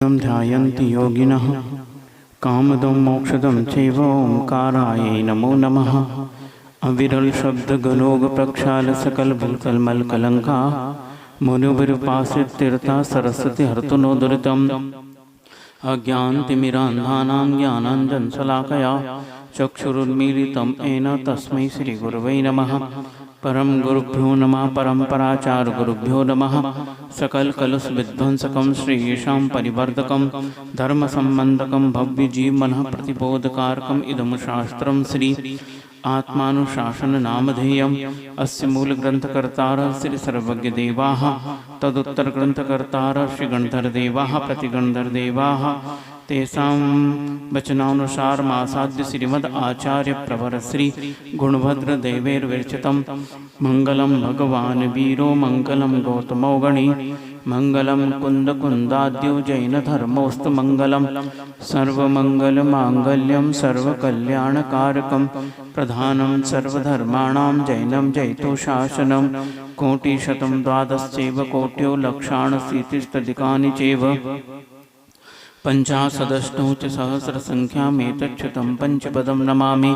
ध्यायन्ति योगिनः कामदं मोक्षदं चैव ओंकाराय नमो नमः। अविरल शब्द गलोग प्रक्षाल सकल भूतल मल कलंका मुनिविरूपासित तीर्था सरस्वती हर्तुनो दुरितम् अज्ञानतिमिरान्धानां ज्ञानाञ्जनशलाकया चक्षुरुन्मीलितं येन तस्मै श्रीगुरवे नमः। परम गुरुभ्यो नमः। परम्पराचार्य गुरुभ्यो नमः। सकल कलुष विध्वंसकं श्रीयेषां परिवर्धकं धर्म संबंधकं भव्य जीवन प्रतिबोधकारकम् इदं शास्त्रं श्री आत्मानुशासन नामधेयम्। अस्य मूल ग्रंथकर्तारः श्री सर्वज्ञ देवाः तदुत्तर ग्रंथकर्तारः श्री गणधर देवाः प्रतिगणधर देवाः तेषां वचनानुसार मासाद्य श्रीमद् आचार्य प्रवर श्री गुणभद्र देवैर्विरचितं मंगलम भगवान वीरो मंगलम गौतमो गणी मंगलम कुंद कुंदाद्यो जैन धर्मोस्तु मंगलम सर्वमंगल मांगल्यम सर्वकल्याणकारकम प्रधानं सर्वधर्माणां जैनं जयतो शासनं कोटिशतं द्वादशैव कोट्यो लक्षाणशीतिस्तदिकानि चैव पंचाशदष्टौ च सहस्रसंख्यामेतच्छतं पंचपदं नमामि।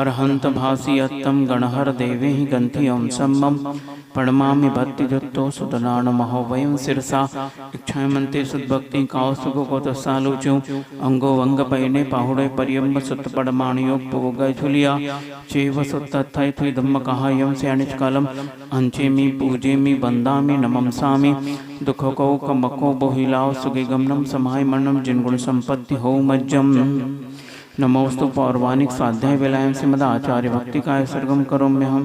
अर्हन्त भासी अत्तं गणहर देवे गन्धियं सम्मं प्रणमामि भक्तियुक्तो सुतनानमहो वयं शिरसा इच्छामन्ते सद्भक्ति काउसुगोतसालोचो अंगो वंगपयने पाहुड़े पर्यंब सुतपड़माणियो पोगय झुलिया चेव सुत्तथै थुई धम्मकाहयं स्यानिष्कालम अंचेमि पूजेमि वन्दामि नमंसामि दुखो को कमको बोहिलाओ सुगे गमनम समाय मरणम जिनगुण संपत्ति हो मज्जम। नमोस्तु पौर्वाणिक स्वाध्याय वेलायम से मद आचार्य भक्ति काय सर्गम करो में हम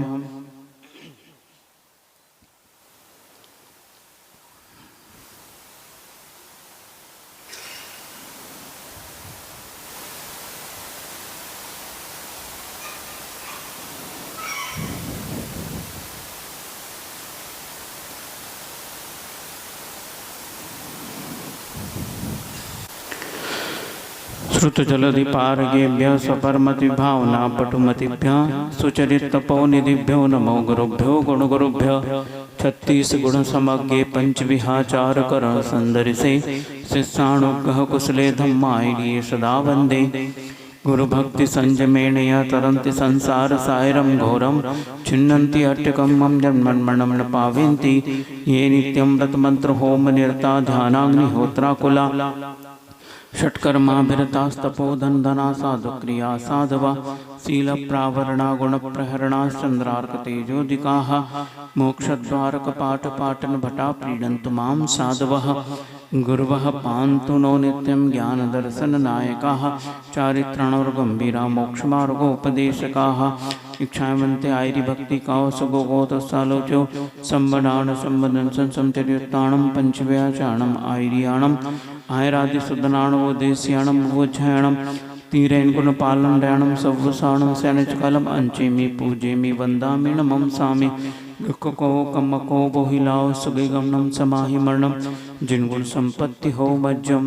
श्रुत जलधि पारगेभ्य स्वपरमति भावना पटुमतिभ्य सुचरित तपोनिधिभ्यो नमो गुरुभ्यो गुण गुरुभ्य। 36 गुण समज्ञे पंच विहाचार करण संदर्शे शिष्यानुग्रह कुशले धम्माय सदा वंदे। गुरु भक्ति संयमेन या तरन्ति संसार सायरम घोरम छिन्नन्ति अट्टकम मम जन्मन्मरणं न पावन्ति ये नित्यं व्रत मंत्र होम निरता ध्यानाग्निहोत्राकुला षट्कर्माभिरतास्तपोधन धना साधु क्रिया साधवा शील प्रावरणा गुण प्रहरणा चंद्रार्क तेजोदिकाः मोक्षद्वारक पाठ पाटन भटा प्रीडन्तु मां साधवः। गुरवः पान्तु नो नित्यं ज्ञान दर्शन नायकाः चारित्राणोर्गम्भीरा मोक्षमार्गोपदेशकाः इच्छावन्ते आयरि भक्ति कावसुगो गोतसालोचो संवदान संवदन संसंचर्युत्ताणं पंचव्याचारणम् आयरियाणम् आयरादि सुदनाणवोदेश्याणं वोज्झायणं तीरेण गुणपालं दयाणं सव्वसाणं सैनचकालम् अंचेमि पूजेमि वन्दामि नमंसामि दुःखको कम्मको बोहिलाओ सुगे गमनं समाहि मरणं जिनगुण संपत्ति हो मज्जम।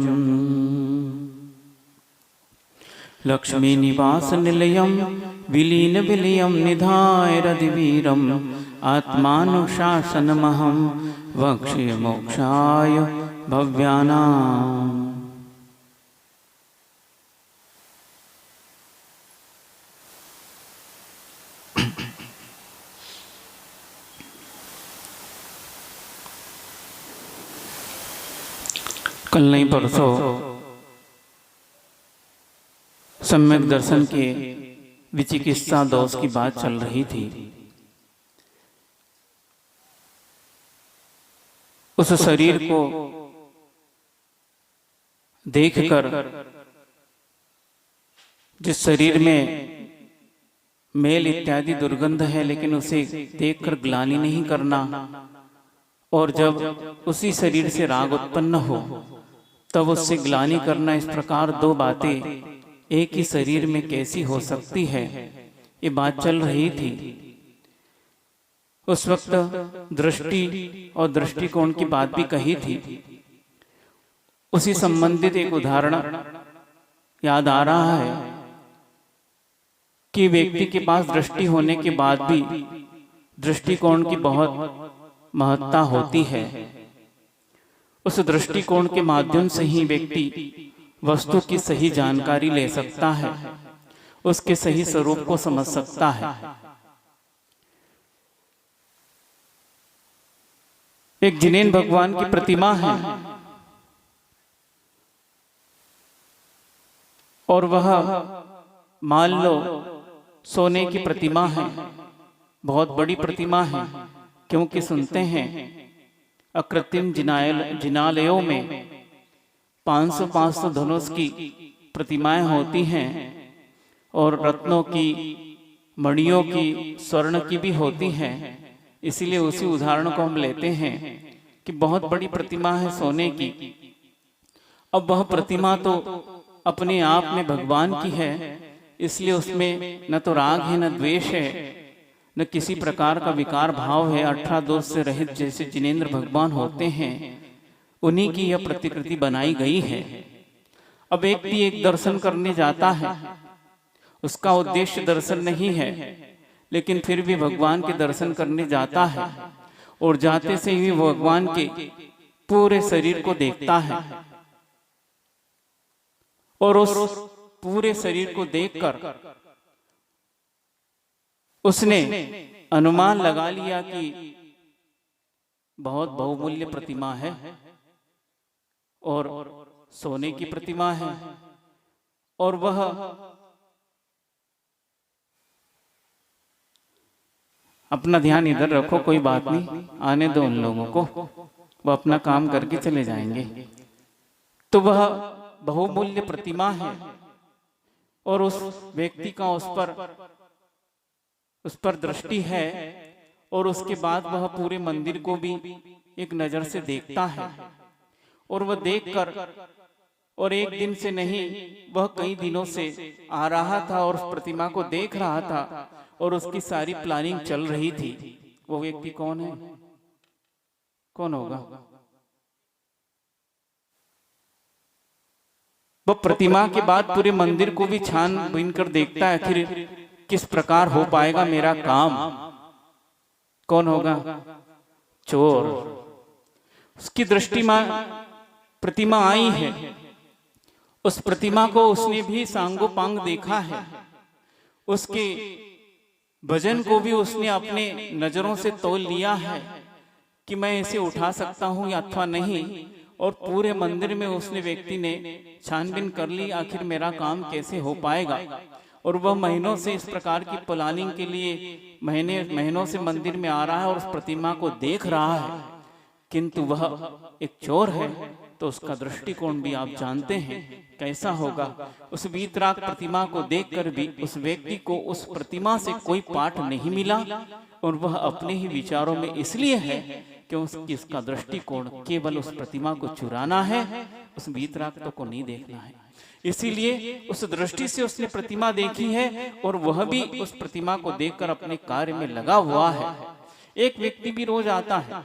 लक्ष्मी निवास निलयं विलीन विलयं निधाय रदिवीरम् आत्मानुशासनमहं वक्ष्ये मोक्षाय भव्यानाम्। कल नहीं परसों सम्यक दर्शन के विचिकित्सा दोष की बात चल रही थी। उस शरीर को देखकर जिस शरीर में मेल इत्यादि दुर्गंध है लेकिन उसे देखकर ग्लानि नहीं करना, और जब उसी शरीर से राग उत्पन्न हो तब उससे ग्लानि करना, इस प्रकार दो बातें एक ही शरीर में कैसी हो सकती है, ये बात चल रही थी। उस वक्त दृष्टि और दृष्टिकोण की बात भी कही थी। उसी संबंधित एक उदाहरण याद आ रहा है कि व्यक्ति के पास दृष्टि होने के बाद भी दृष्टिकोण की बहुत महत्ता होती है। उस दृष्टिकोण के माध्यम से ही व्यक्ति वस्तु की सही जानकारी ले सकता है, उसके सही स्वरूप को समझ सकता है। एक जिनेंद्र भगवान की प्रतिमा है और वह मान लो सोने की प्रतिमा है, बहुत बड़ी प्रतिमा है, क्योंकि सुनते हैं अकृत्रिम जिनालयों में 500 धनुष की प्रतिमाएं होती हैं और रत्नों की, मणियों की, स्वर्ण की भी होती हैं। इसीलिए उसी उदाहरण को हम लेते हैं कि बहुत बड़ी प्रतिमा है सोने की। अब वह प्रतिमा तो अपने आप में भगवान की है, इसलिए उसमें न तो राग है, न द्वेष है, न किसी प्रकार का विकार भाव है। 18 दोष से रहित जैसे जिनेंद्र भगवान होते हैं, उन्हीं की यह प्रतिकृति बनाई गई है। अब व्यक्ति एक दर्शन करने जाता है, उसका उद्देश्य दर्शन नहीं है, लेकिन फिर भी भगवान के दर्शन करने जाता है और जाते से ही भगवान के पूरे शरीर को देखता है और उस पूरे शरीर को देखकर उसने अनुमान लगा लिया कि बहुत बहुमूल्य प्रतिमा है और सोने की प्रतिमा है। और वह अपना ध्यान इधर रखो, कोई बात नहीं, आने दो उन लोगों को, वह अपना काम करके चले जाएंगे। तो वह बहुमूल्य प्रतिमा है और उस व्यक्ति का उस पर दृष्टि है और उसके बाद वह पूरे मंदिर को भी एक नजर से देखता है। और वह देखकर, और एक दिन से नहीं, वह कई दिनों से आ रहा था और उस प्रतिमा को देख रहा था और उसकी सारी प्लानिंग चल रही थी। वो व्यक्ति कौन है? कौन होगा? वह प्रतिमा के बाद पूरे मंदिर को भी छानबीन कर देखता है, आखिर किस प्रकार हो पाएगा मेरा काम। कौन होगा? चोर। उसकी दृष्टि में प्रतिमा आई है, उस प्रतिमा को उसने भी सांगोपांग देखा है, उसके वजन को भी उसने अपने नजरों से तौल लिया है कि मैं इसे उठा सकता हूं या अथवा नहीं। और पूरे मंदिर में उसने व्यक्ति ने छानबीन कर ली, आखिर मेरा काम कैसे हो पाएगा। और वह महीनों से इस प्रकार की प्लानिंग के लिए महीनों से मंदिर में आ रहा है और उस प्रतिमा को देख रहा है, किंतु वह एक चोर है। तो उसका दृष्टिकोण भी आप जानते हैं कैसा होगा। उस वीतराग प्रतिमा को देखकर भी उस व्यक्ति को उस प्रतिमा से कोई पाठ नहीं मिला और वह अपने ही विचारों में इसलिए है क्योंकि उसका दृष्टिकोण केवल उस प्रतिमा को चुराना है, उस वीतराग को नहीं देखना है। इसीलिए उस दृष्टि से उसने प्रतिमा देखी है और वह भी उस प्रतिमा को देखकर अपने कार्य में लगा हुआ है। एक व्यक्ति भी रोज आता है,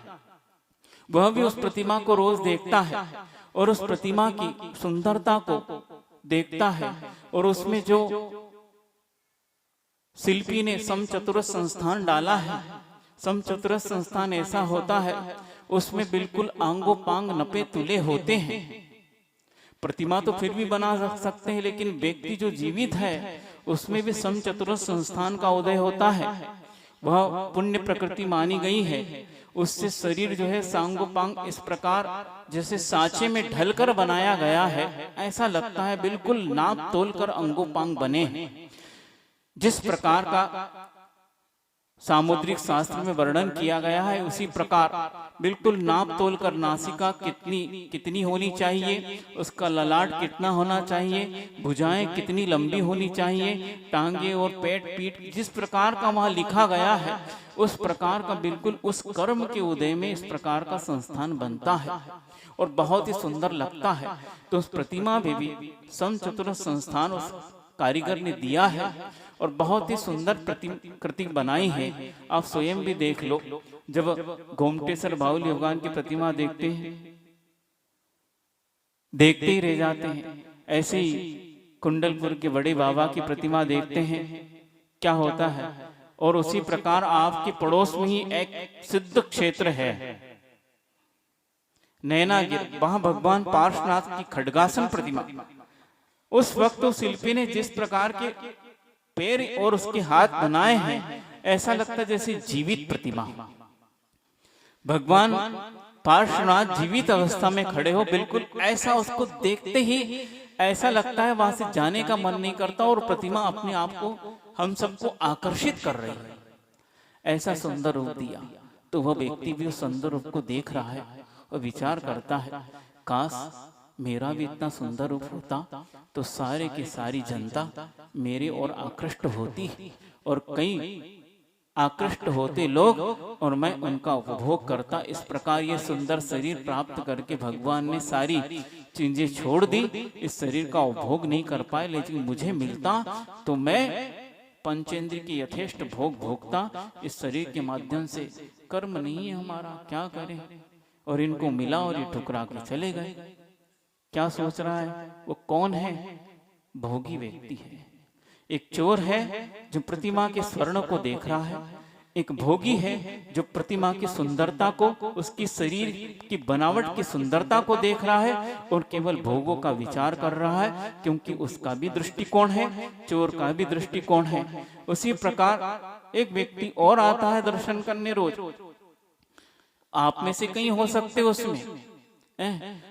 वह भी उस प्रतिमा को रोज देखता है और उस प्रतिमा की सुंदरता को देखता है। और उसमें जो शिल्पी ने समचतुरस्र संस्थान डाला है, समचतुरस्र संस्थान ऐसा होता है उसमें बिल्कुल आंगोपांग नपे तुले होते हैं। प्रतिमा तो फिर भी बना सकते हैं, लेकिन व्यक्ति जो जीवित है उसमें भी समचतुरस्र संस्थान का उदय होता है। वह पुण्य प्रकृति मानी गई है। उससे शरीर जो है सांगोपांग इस प्रकार जैसे सांचे में ढलकर बनाया गया है, ऐसा लगता है बिल्कुल नाप तोलकर अंगोपांग बने हैं। जिस प्रकार का सामुद्रिक शास्त्र में वर्णन किया गया है उसी प्रकार बिल्कुल नाप तोलकर नासिका कितनी होनी चाहिए, उसका ललाट कितना होना चाहिए, भुजाएं कितनी लंबी होनी चाहिए, टांगे और पेट पीठ जिस प्रकार का वहां लिखा गया है उस प्रकार का बिल्कुल उस कर्म के उदय में इस प्रकार का संस्थान बनता है और बहुत ही सुंदर लगता है। तो उस प्रतिमा में भी समचतुरस्र संस्थान उस कारीगर ने दिया है और बहुत ही सुंदर प्रतिकृति बनाई है। आप स्वयं भी देख लो, जब गोमटेश्वर बाहुली भगवान की प्रतिमा देखते हैं देखते ही रह जाते हैं। ऐसे ही कुंडलपुर के बड़े बाबा की प्रतिमा देखते हैं, क्या होता है। और उसी प्रकार आपके पड़ोस में ही एक सिद्ध क्षेत्र है नैनागिर, वहां भगवान पार्श्वनाथ की खड्गासन प्रतिमा। उस वक्त उस शिल्पी ने जिस प्रकार के पैर और उसके हाथ बनाए हैं, ऐसा लगता जैसे जीवित प्रतिमा। भगवान पार्श्वनाथ जीवित अवस्था में खड़े हो, बिल्कुल ऐसा उसको देखते ही ऐसा लगता है वहां से जाने का मन नहीं करता, और प्रतिमा अपने आप को हम सबको आकर्षित कर रही है। ऐसा सुंदर रूप दिया। तो वह व्यक्ति भी उस सुंदर रूप को देख रहा है और विचार करता है, काश मेरा भी इतना सुंदर रूप होता तो सारे की सारी जनता मेरे और आकृष्ट होती, और कई आकृष्ट होते लोग और मैं उनका उपभोग करता। इस प्रकार ये सुंदर शरीर प्राप्त करके भगवान ने सारी चीजें छोड़ दी, इस शरीर का उपभोग नहीं कर पाए, लेकिन मुझे मिलता तो मैं पंचेंद्रिय के यथेष्ट भोग भोगता। इस शरीर के माध्यम से कर्म नहीं है हमारा, क्या करें। और इनको मिला और ये ठुकरा के चले गए। क्या सोच रहा है वो? कौन है? भोगी व्यक्ति है। एक चोर है जो प्रतिमा के स्वर्ण को देख रहा है, एक भोगी है जो प्रतिमा की सुंदरता को, उसकी शरीर की बनावट की सुंदरता को देख रहा है और केवल भोगों का विचार कर रहा है, क्योंकि उसका भी दृष्टिकोण है, चोर का भी दृष्टिकोण है। उसी प्रकार एक व्यक्ति और आता है दर्शन करने रोज, आप में से कहीं हो सकते उसमें,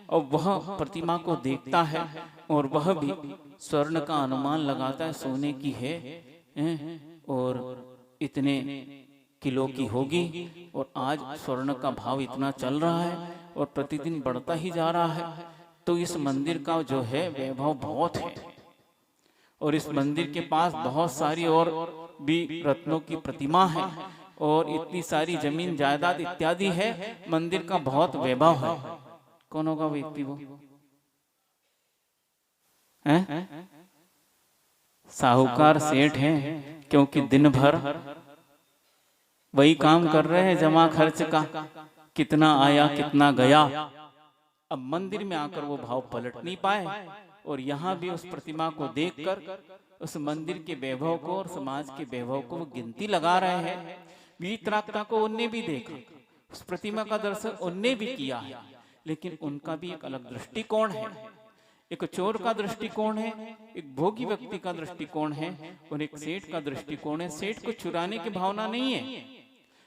और वह प्रतिमा को देखता है और वह भी स्वर्ण का अनुमान लगाता है, सोने की है और इतने किलो की होगी, और आज स्वर्ण का भाव इतना चल रहा है और प्रतिदिन बढ़ता ही जा रहा है। तो इस मंदिर का जो है वैभव बहुत है, और इस मंदिर के पास बहुत सारी और भी रत्नों की प्रतिमा है, और इतनी सारी जमीन जायदाद इत्यादि है, मंदिर का बहुत वैभव है। कौन होगा व्यक्ति वो? साहूकार सेठ हैं, क्योंकि दिन भर वही काम कर रहे हैं, जमा खर्च का, कितना आया कितना गया। अब मंदिर में आकर वो भाव पलट नहीं पाए, और यहाँ भी उस प्रतिमा को देखकर उस मंदिर के वैभव को और समाज के वैभव को वो गिनती लगा रहे हैं। वीतरागता को उनने भी देखा, उस प्रतिमा का दर्शन उनने भी किया है, लेकिन उनका भी एक अलग दृष्टिकोण है। एक चोर का दृष्टिकोण है, एक भोगी व्यक्ति का दृष्टिकोण है, और एक सेठ का दृष्टिकोण है। सेठ को चुराने की भावना नहीं है,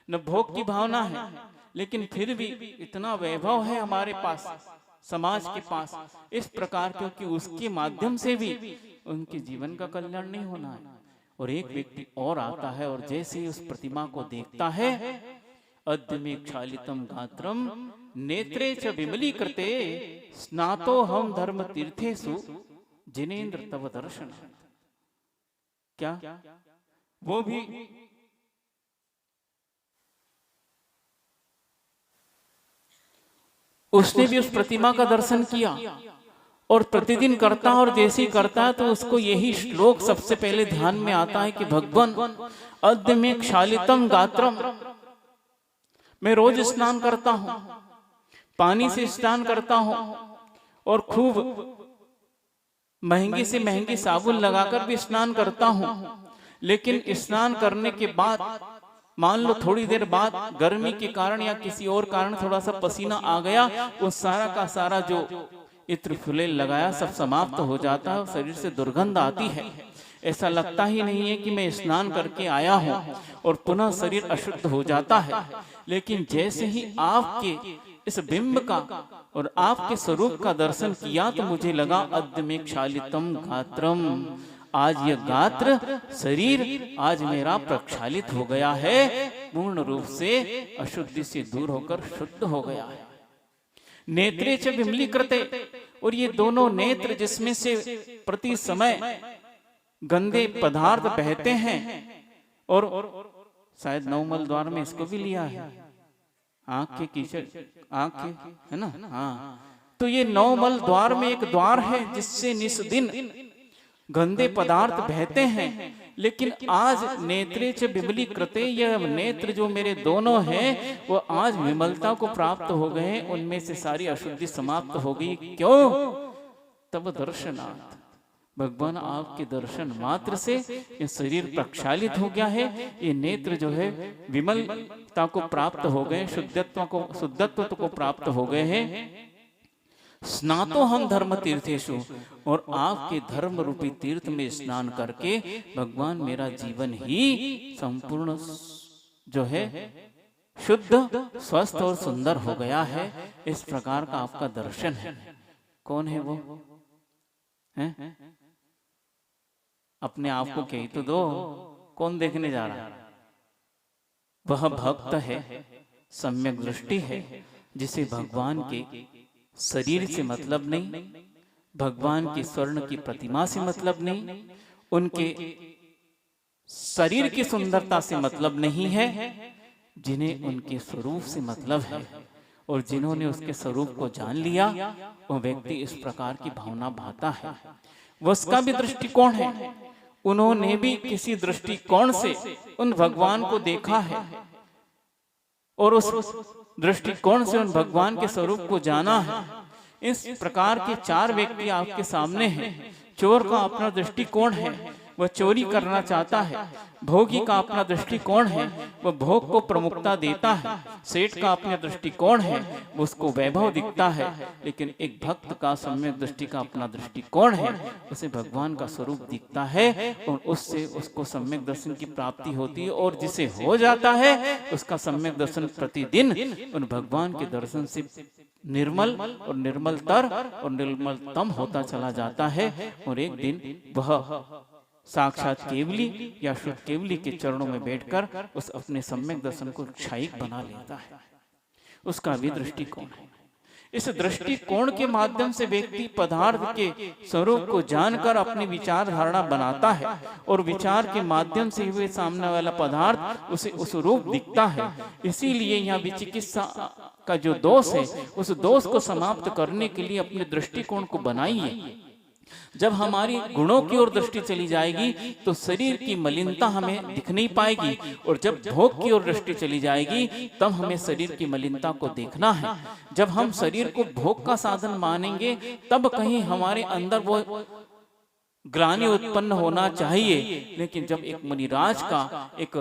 न भोग की भावना है, लेकिन फिर भी इतना वैभव है हमारे पास, समाज के पास, इस प्रकार, क्योंकि उसके माध्यम से भी उनके जीवन का कल्याण नहीं होना है। और एक व्यक्ति और आता है, और जैसे ही उस प्रतिमा को देखता है, अद्य में क्षालितम गात्रम नेत्रे च विमलीकृते स्नातो हम धर्म तीर्थेषु जिनेन्द्र तव दर्शन। क्या वो भी उसने भी उस प्रतिमा का दर्शन किया और प्रतिदिन करता, और जैसे ही करता है तो उसको यही श्लोक सबसे पहले ध्यान में आता है कि भगवान अद्य में क्षालितम गात्रम, मैं रोज स्नान करता हूं, पानी से स्नान करता हूं, और खूब महंगी से महंगी साबुन लगाकर भी स्नान करता हूं, लेकिन स्नान करने के बाद मान लो थोड़ी देर बाद गर्मी के कारण या किसी और कारण थोड़ा सा पसीना आ गया, वो सारा का सारा जो इत्र फुले लगाया सब समाप्त हो जाता है, शरीर से दुर्गंध आती है। ऐसा लगता ही नहीं है कि मैं स्नान करके आया हूं, और पुनः शरीर अशुद्ध हो जाता है। लेकिन जैसे ही आपके इस बिंब का और आपके स्वरूप का दर्शन किया, तो मुझे लगा अद्य में क्षालितम गात्रम, आज यह गात्र शरीर आज मेरा प्रक्षालित हो गया है, पूर्ण रूप से अशुद्धि से दूर होकर शुद्ध हो गया है। नेत्रे च विमलीकृते, और ये दोनों नेत्र जिसमें से प्रति समय गंदे पदार्थ बहते हैं, और शायद नवमल द्वार में इसको भी लिया है, आंख के कीचड़, आंख के, है ना, हाँ। तो ये नवमल द्वार में एक द्वार है जिससे निस्दिन गंदे पदार्थ बहते हैं, लेकिन आज नेत्रे च विमलीकृते, यह नेत्र जो मेरे दोनों हैं वो आज विमलता को प्राप्त हो गए, उनमें से सारी अशुद्धि समाप्त हो गई। क्यों? तब दर्शनार्थ, भगवान आपके दर्शन मात्र से ये शरीर प्रक्षालित हो गया है, ये नेत्र जो है विमलता को प्राप्त हो गए, शुद्धत्व को प्राप्त हो गए हैं। स्नातो हम धर्म तीर्थेषु, और आपके धर्म रूपी तीर्थ में स्नान करके भगवान मेरा जीवन ही संपूर्ण जो है शुद्ध, स्वस्थ और सुंदर हो गया है। इस प्रकार का आपका दर्शन है। कौन है वो? है? अपने आप को कही तो दो, कौन देखने जा रहा? वह भक्त है, सम्यक दृष्टि है, जिसे भगवान के शरीर से मतलब नहीं, भगवान की स्वर्ण की प्रतिमा से मतलब नहीं, उनके शरीर की सुंदरता से मतलब नहीं है, जिन्हें उनके स्वरूप से मतलब है। और जिन्होंने उसके स्वरूप को जान लिया, वो व्यक्ति इस प्रकार की भावना भाता है। उसका भी दृष्टिकोण है, उन्होंने भी किसी दृष्टिकोण से उन भगवान को देखा है और उस दृष्टिकोण से उन भगवान के स्वरूप को जाना है। इस प्रकार के चार व्यक्ति आपके सामने हैं। चोर का अपना दृष्टिकोण है, वह चोरी करना चाहता है। भोगी का अपना दृष्टिकोण है, वह भोग को प्रमुखता देता है। सेठ का अपना दृष्टिकोण है, उसको वैभव दिखता है। लेकिन एक भक्त का सम्यक दृष्टि का अपना दृष्टिकोण है, उसे भगवान का स्वरूप दिखता है और उससे उसको सम्यक दर्शन की प्राप्ति होती है। और जिसे हो जाता है उसका सम्यक दर्शन प्रतिदिन उन भगवान के दर्शन से निर्मल और निर्मलतर और निर्मलतम होता चला जाता है। और एक दिन वह साक्षात केवली या शुद्ध केवली के चरणों में बैठकर उस अपने सम्यक दर्शन को क्षायिक बना लेता है। उसका भी दृष्टिकोण है। इस दृष्टिकोण के माध्यम से व्यक्ति पदार्थ के स्वरूप को जानकर अपनी विचार धारणा बनाता है और विचार के माध्यम से हुए सामने वाला पदार्थ उसे उस रूप दिखता है। इसीलिए यहाँ विचिकित्सा का जो दोष है, उस दोष को समाप्त करने के लिए अपने दृष्टिकोण को बनाइए। जब हमारी गुणों की ओर दृष्टि चली जाएगी तो शरीर की मलिनता हमें दिख नहीं पाएगी, और जब भोग की ओर दृष्टि चली जाएगी तब हमें शरीर की मलिनता को देखना है। जब हम शरीर को भोग का साधन मानेंगे तब कहीं हमारे अंदर वो ग्लानि उत्पन्न होना चाहिए। लेकिन जब एक मुनिराज का, एक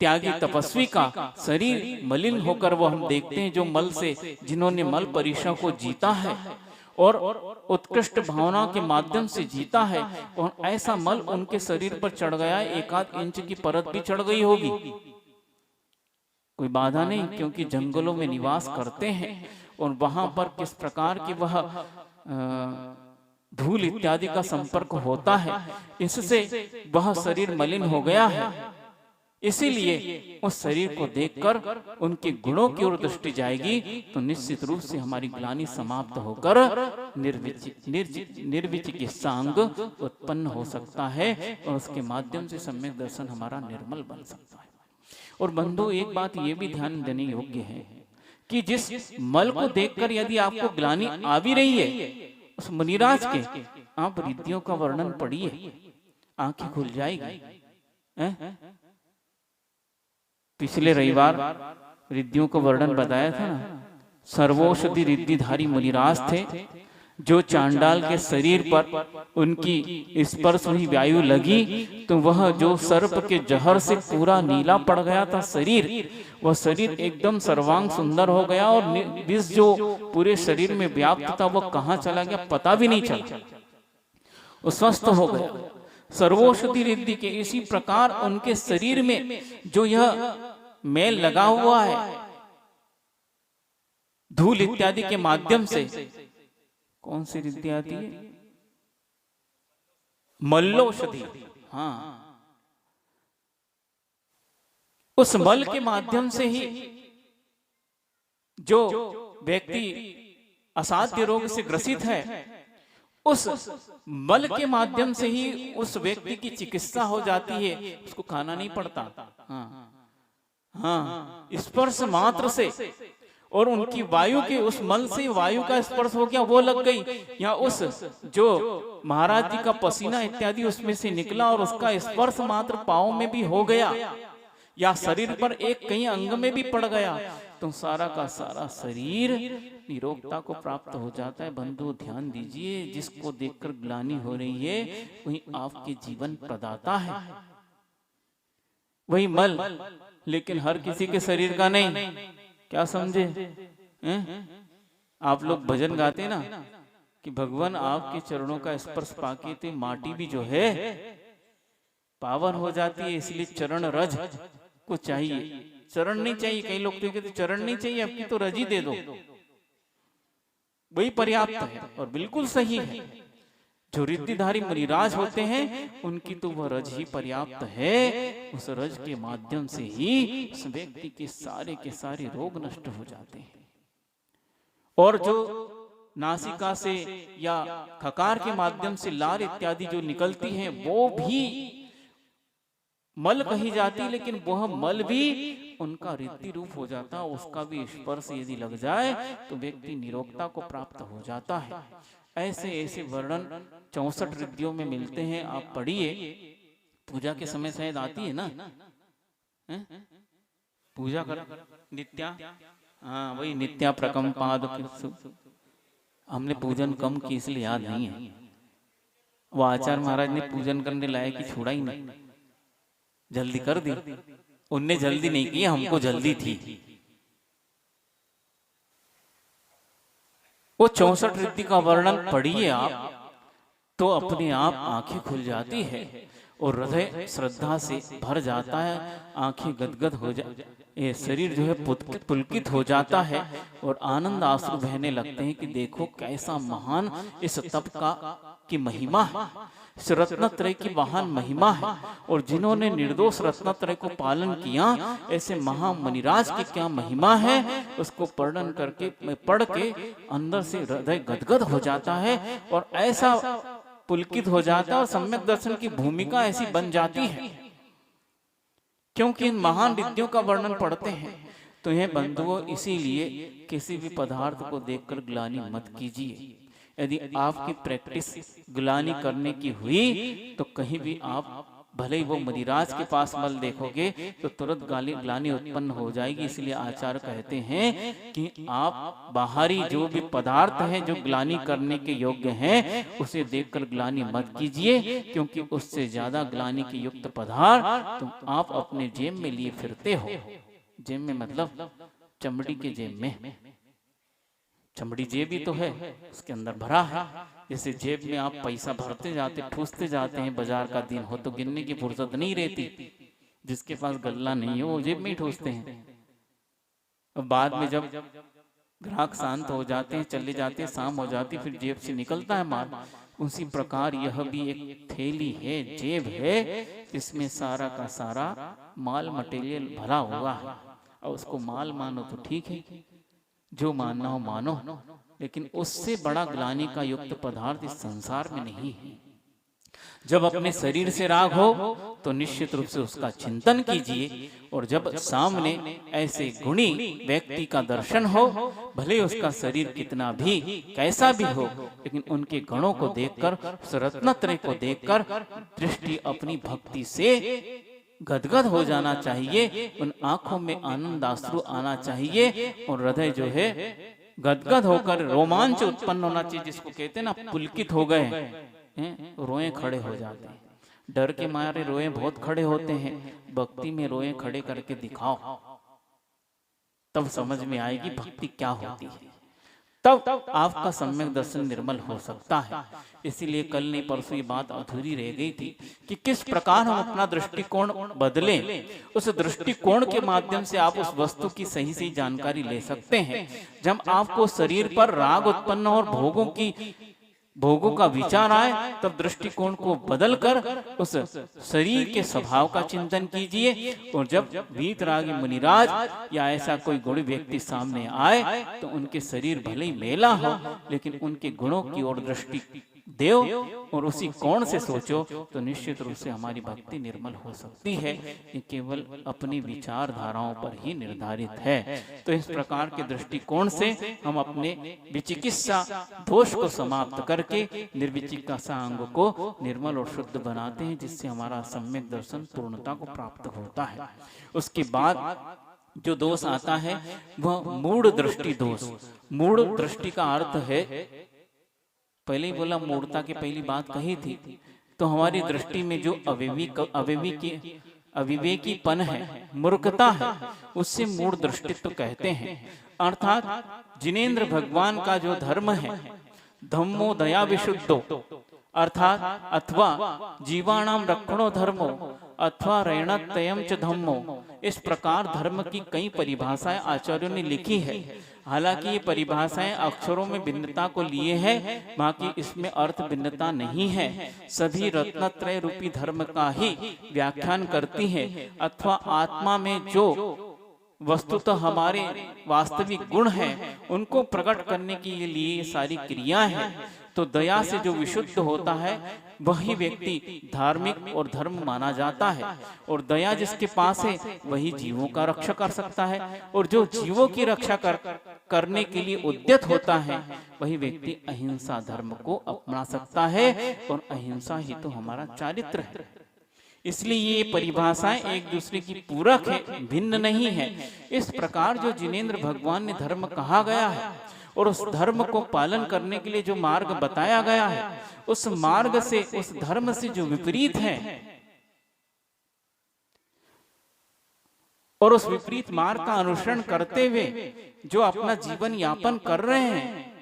त्यागी तपस्वी का शरीर मलिन होकर वो हम देखते हैं, जो मल से, जिन्होंने मल परीक्षा को जीता है और उत्कृष्ट भावना के माध्यम से जीता है, और ऐसा मल उनके शरीर पर चढ़ गया, 1-8 इंच की परत भी चढ़ गई होगी, कोई बाधा नहीं, क्योंकि जंगलों में निवास करते हैं और वहां पर किस प्रकार की वह धूल इत्यादि का संपर्क होता है, इससे वह शरीर मलिन हो गया है। इसीलिए उस शरीर को देखकर उनके गुणों की ओर दृष्टि जाएगी तो निश्चित रूप से हमारी ग्लानि समाप्त होकर निर्विचिकित्सा अंग उत्पन्न हो सकता है और उसके माध्यम से सम्यक दर्शन हमारा निर्मल बन सकता है। और बंधु, एक बात ये भी ध्यान देने योग्य है कि जिस मल को देखकर यदि आपको ग्लानि आ भी रही है, उस मुनिराज के आप रिद्धियों का वर्णन पढ़िए, आंखें खुल जाएगी। पिछले रविवार रिद्धियों का वर्णन बताया था ना। सर्वौषधि रिद्धिधारी मुनिराज थे, जो चांडाल के शरीर पर उनकी स्पर्श हुई वायु लगी तो वह जो सर्प के जहर से पूरा नीला पड़ गया था शरीर, वह शरीर एकदम सर्वांग सुंदर हो गया और विष जो पूरे शरीर में व्याप्त था वह कहाँ चला गया पता भी नहीं चला, वो स्वस्थ हो गया। सर्वौषधि रिद्धि के इसी प्रकार उनके शरीर में जो यह मेल लगा हुआ है धूल इत्यादि के माध्यम से, कौन सी रिद्धि आती है? मल्लौषधि। हाँ, उस मल के माध्यम से ही जो व्यक्ति असाध्य रोग से ग्रसित है, उस मल के माध्यम से ही उस व्यक्ति की चिकित्सा हो जाती है, उसको खाना नहीं पड़ता। हाँ हाँ, स्पर्श मात्र से, और उनकी वायु के उस मल से वायु का स्पर्श हो गया, वो लग गई, या उस जो महाराज जी का पसीना इत्यादि उसमें से निकला और उसका स्पर्श मात्र पाँव में भी हो गया या शरीर पर एक कहीं अंग में भी पड़ गया, तो सारा का सारा शरीर निरोगता को प्राप्त हो जाता है। बंधु ध्यान दीजिए, जिसको देखकर ग्लानि हो रही है वही आपके जीवन प्रदाता है, वही मल, लेकिन हर किसी के शरीर का नहीं। क्या समझे? आप लोग भजन गाते ना कि भगवान आपके चरणों का स्पर्श पाके तो माटी भी जो है पावन हो जाती है, इसलिए चरण रज को चाहिए। चरण नहीं चाहिए, कई लोग तो कहते चरण नहीं चाहिए आपकी, तो रज ही दे दो, वही पर्याप्त है और बिल्कुल सही है। जो रिद्धिधारी मुनिराज होते हैं उनकी तो वह रज ही पर्याप्त है। उस रज के माध्यम से ही उस व्यक्ति के सारे रोग नष्ट हो जाते हैं। और जो नासिका से या खकार के माध्यम से लार इत्यादि जो निकलती हैं वो भी मल कही जाती, लेकिन वह मल भी उनका रिद्धि रूप हो जाता है। उसका भी स्पर्श यदि लग जाए तो व्यक्ति निरोगता को प्राप्त हो जाता है। ऐसे ऐसे वर्णन 64 रिद्धियों में मिलते हैं। आप पढ़िए, पूजा के समय शायद आती है ना, पूजा कर नित्या, हाँ वही नित्या प्रकंपाद। हमने पूजन कम की इसलिए याद नहीं है। वो आचार्य महाराज ने पूजन करने लायक की छोड़ा ही नहीं, जल्दी कर दी। उनने जल्दी नहीं की, हमको जल्दी थी। वो 64 रिद्धि का वर्णन पढ़िए आप तो अपने आप आंखें खुल जाती है और हृदय श्रद्धा से भर जाता है। आंखें गदगद हो जा, ये शरीर जो है पुलकित हो जाता है और आनंद आंसू बहने लगते हैं कि देखो कैसा महान इस तप का की महिमा है, इस रत्नत्रय की महान महिमा है। और जिन्होंने निर्दोष रत्नत्रय को पालन किया, ऐसे महामुनिराज की क्या महिमा है, उसको वर्णन करके पढ़ के अंदर से हृदय गदगद हो जाता है और ऐसा पुलकित हो जाता है और सम्यक दर्शन की भूमिका ऐसी बन जाती है। क्योंकि इन महान रिद्धियों का वर्णन पढ़ते हैं तो यह बंधुओं, इसीलिए किसी भी पदार्थ को देखकर ग्लानि मत कीजिए। यदि आपकी प्रैक्टिस ग्लानि करने की हुई तो कहीं भी आप भले ही वो मुनिराज के पास मल देखोगे तो तुरंत ग्लानि उत्पन्न हो जाएगी। इसलिए आचार्य कहते हैं कि आप बाहरी जो भी पदार्थ हैं जो ग्लानि करने के योग्य हैं उसे देखकर ग्लानि मत कीजिए, क्योंकि उससे ज्यादा ग्लानि के युक्त पदार्थ तुम आप अपने जेब में लिए फिरते हो। जेब में मतलब चमड़ी के जेब में, चमड़ी जेब ही तो है, उसके अंदर भरा है। जैसे जेब में आप पैसा भरते जाते ठूसते जाते हैं, बाजार का दिन हो तो गिनने की फुर्सत नहीं रहती। जिसके पास गल्ला नहीं है वो जेब में ही ठूसते हैं। और बाद में जब ग्राहक शांत हो जाते हैं, चले जाते हैं, शाम हो जाती, फिर जेब से निकलता है माल। उसी प्रकार यह भी एक थैली है, जेब है, जिसमें सारा का सारा माल मटेरियल भरा हुआ है। और उसको माल मानो तो ठीक है, जो मानना हो मानो, लेकिन उससे बड़ा ग्लानि का युक्त पदार्थ इस संसार में नहीं है। जब अपने शरीर से राग हो तो निश्चित रूप से उसका चिंतन कीजिए, और जब सामने ऐसे गुणी व्यक्ति का दर्शन हो, भले उसका शरीर कितना भी कैसा भी हो, लेकिन उनके गुणों को देखकर, उस रत्नत्रय को देखकर दृष्टि अपनी भक्ति से गदगद हो जाना चाहिए। उन आंखों में आनंद आंसू आना चाहिए और हृदय जो है गदगद होकर रोमांच उत्पन्न होना चाहिए, जिसको कहते हैं ना पुलकित हो गए, रोए खड़े हो जाते हैं। डर के मारे रोए बहुत खड़े होते हैं, भक्ति में रोए खड़े करके दिखाओ, तब समझ में आएगी भक्ति क्या होती है, तब आपका सम्यक दर्शन निर्मल हो सकता है। इसीलिए कल नहीं परसों ये बात अधूरी रह गई थी कि किस प्रकार हम अपना दृष्टिकोण बदलें। उस दृष्टिकोण के माध्यम से आप उस वस्तु की सही सही जानकारी ले सकते हैं। जब आपको शरीर पर राग उत्पन्न और भोगों का विचार आए, तब दृष्टिकोण को बदलकर उस शरीर के स्वभाव का चिंतन कीजिए। और जब वीतरागी मुनिराज या ऐसा कोई गुणी व्यक्ति सामने आए तो उनके शरीर भले ही मेला हो, लेकिन उनके गुणों की ओर दृष्टि देव और उसी कोण से सोचो तो निश्चित रूप से हमारी भक्ति निर्मल हो सकती है। ये केवल अपनी विचारधाराओं पर ही निर्धारित है। तो इस प्रकार के दृष्टिकोण से हम अपने विचिकित्सा दोष को समाप्त करके निर्विचिकित्सा अंग को निर्मल और शुद्ध बनाते हैं, जिससे हमारा सम्यक दर्शन पूर्णता को प्राप्त होता है। उसके बाद जो दोष आता है वह मूढ़ दृष्टि दोष। मूढ़ दृष्टि का अर्थ है, पहले ही बोला मूढ़ता की पहली बात कही थी, तो हमारी दृष्टि में जो अविवेकीपन है, मूर्खता है, उससे मूढ़ दृष्टित्व कहते हैं। अर्थात जिनेंद्र भगवान का जो धर्म है, धम्मो दया विशुद्धो, अर्थात अथवा जीवाणाम रक्षणो धर्मो अथवा रैणतयम च धम्मो, इस प्रकार धर्म की कई परिभाषाएं आचार्यों ने लिखी है। हालांकि ये परिभाषाएं अक्षरों में भिन्नता को लिए है, बाकी इसमें अर्थ भिन्नता नहीं है। सभी रत्नत्रय रूपी धर्म का ही व्याख्यान करती है। अथवा आत्मा में जो वस्तुतः हमारे वास्तविक गुण हैं, उनको प्रकट करने के लिए सारी क्रियाएं हैं। तो दया से जो विशुद्ध होता है वही व्यक्ति धार्मिक और धर्म माना जाता है। और दया जिसके पास है वही जीवों का रक्षा कर सकता है। और जो जीवों की रक्षा करने के लिए उद्यत होता है वही व्यक्ति अहिंसा धर्म को अपना सकता है। और अहिंसा ही तो हमारा चारित्र है। इसलिए ये परिभाषाएं एक दूसरे की पूरक है, भिन्न नहीं है। इस प्रकार जो जिनेंद्र भगवान ने धर्म कहा गया है और उस धर्म को पालन करने के लिए जो मार्ग बताया गया है, उस मार्ग से, उस धर्म से जो विपरीत है और उस विपरीत मार्ग का अनुसरण करते हुए जो अपना जीवन यापन कर रहे हैं,